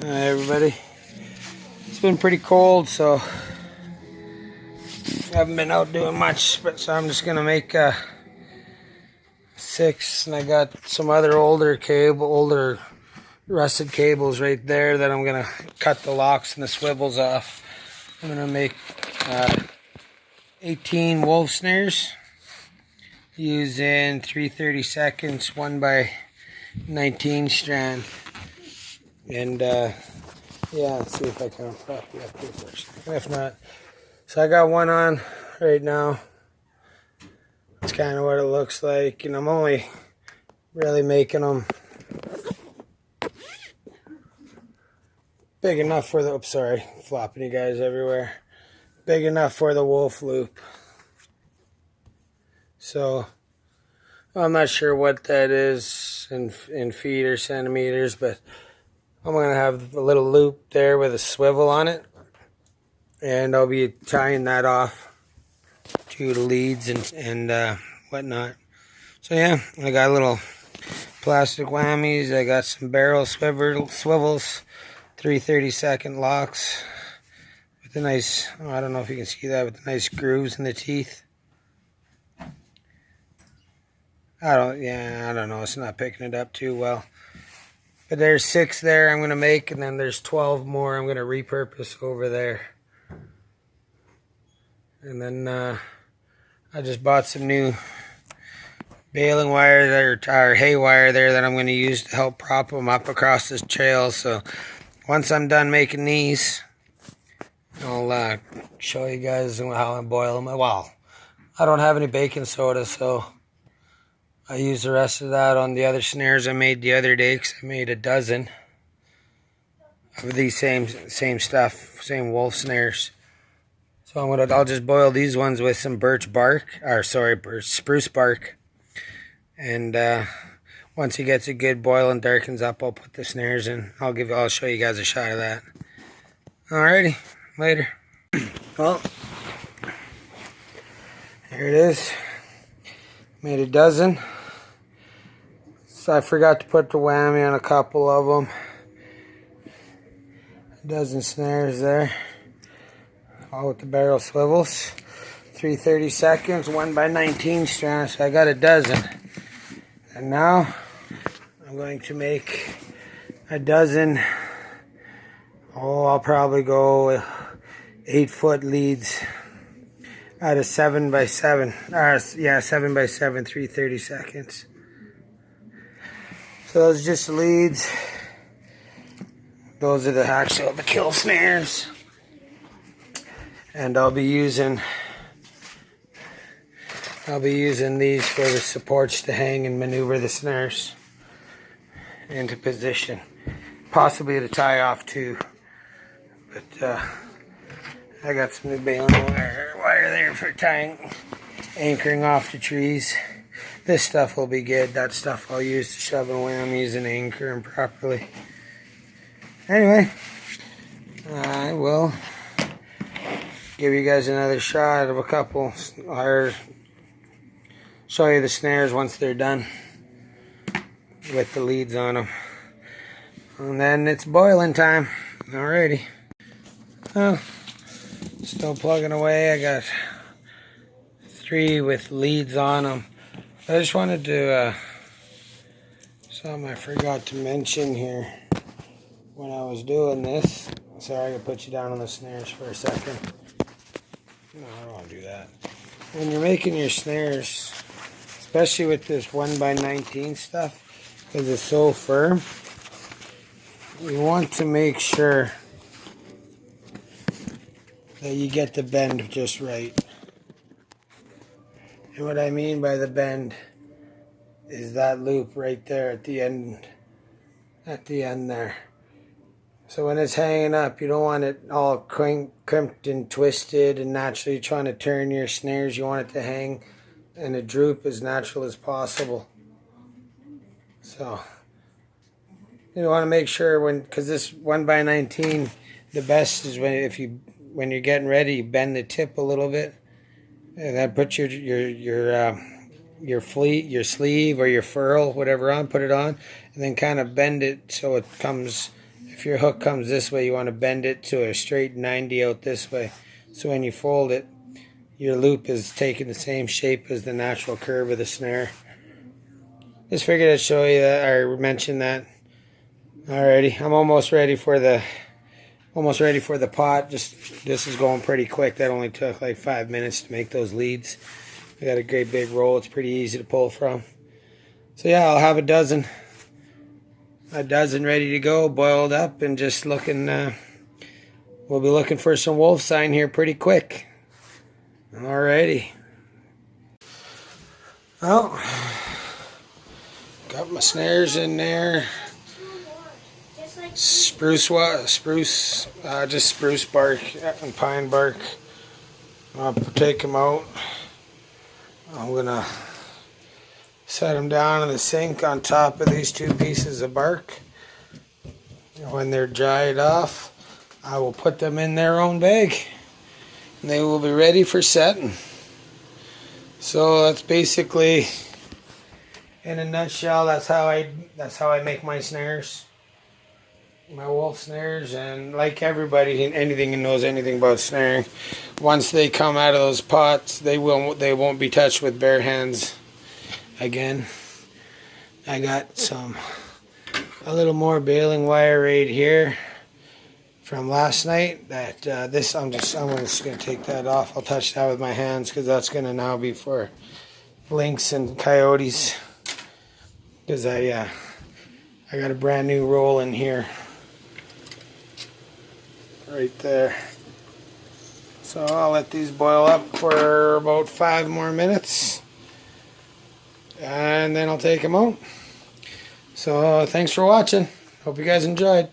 Hi everybody. It's been pretty cold, so I haven't been out doing much, but so I'm just gonna make a 6, and I got some other older rusted cables right there that I'm gonna cut the locks and the swivels off. I'm gonna make 18 wolf snares using 3/32 1x19 strand, and yeah, let's see if I can prop you up here first. If not, so I got one on right now. It's kind of what it looks like, and I'm only really making them big enough for the, oops, sorry, flopping you guys everywhere. Big enough for the wolf loop. So I'm not sure what that is in feet or centimeters, but I'm going to have a little loop there with a swivel on it, and I'll be tying that off to the leads and whatnot. So yeah, I got little plastic whammies, I got some barrel swivels, 3/32 locks with a nice, oh, I don't know if you can see that, with the nice grooves in the teeth. I don't know, it's not picking it up too well. But there's 6 there I'm going to make, and then there's 12 more I'm going to repurpose over there. And then I just bought some new baling wire there, or hay wire there, that I'm going to use to help prop them up across this trail. So once I'm done making these, I'll show you guys how I boil them. Well, I don't have any baking soda, so I used the rest of that on the other snares I made the other day, because I made a dozen of these same stuff, same wolf snares. So I'll just boil these ones with some spruce bark, and once it gets a good boil and darkens up, I'll put the snares in. I'll show you guys a shot of that. Alrighty, later. Well, here it is. Made a dozen. So I forgot to put the whammy on a couple of them. A dozen snares there. All with the barrel swivels. 3/32 1x19 strands. So I got a dozen. And now I'm going to make a dozen. Oh, I'll probably go 8-foot leads out of 7x7. 7x7, 3/32. So those are just the leads. Those are the kill snares. And I'll be using these for the supports to hang and maneuver the snares into position. Possibly to tie off too. But I got some new baling wire there for anchoring off the trees. This stuff will be good. That stuff I'll use to shove in whammies and anchor them properly. Anyway, I will give you guys another shot of a couple, or show you the snares once they're done with the leads on them. And then it's boiling time. Alrighty. Well, still plugging away. I got 3 with leads on them. I just wanted to, something I forgot to mention here when I was doing this. Sorry, I put you down on the snares for a second. No, I don't want to do that. When you're making your snares, especially with this 1x19 stuff, because it's so firm, you want to make sure that you get the bend just right. And what I mean by the bend is that loop right there at the end there. So when it's hanging up, you don't want it all crimped and twisted and naturally trying to turn your snares. You want it to hang and a droop as natural as possible. So you want to make sure because this 1x19, the best is when you're getting ready, you bend the tip a little bit, and then put your sleeve or your furl, whatever, on, put it on, and then kind of bend it so it comes. if your hook comes this way, you want to bend it to a straight 90 out this way. So when you fold it, your loop is taking the same shape as the natural curve of the snare. Just figured I'd show you that, or mention that. Alrighty, I'm almost ready for the pot. This is going pretty quick. That only took like 5 minutes to make those leads. I got a great big roll. It's pretty easy to pull from. So yeah, I'll have a dozen ready to go, boiled up, and just looking. We'll be looking for some wolf sign here pretty quick. Alrighty. Well, got my snares in there. Spruce bark and pine bark. I'll take them out. I'm gonna set them down in the sink on top of these 2 pieces of bark. When they're dried off, I will put them in their own bag, and they will be ready for setting. So that's basically, in a nutshell, that's how I make my snares, my wolf snares. And like everybody, anything who knows anything about snaring, once they come out of those pots, they won't be touched with bare hands again. I got a little more baling wire right here from last night. That I'm just gonna take that off. I'll touch that with my hands because that's gonna now be for lynx and coyotes. Because I got a brand new roll in here, right there. So I'll let these boil up for about 5 more minutes, and then I'll take them out. So thanks for watching. Hope you guys enjoyed.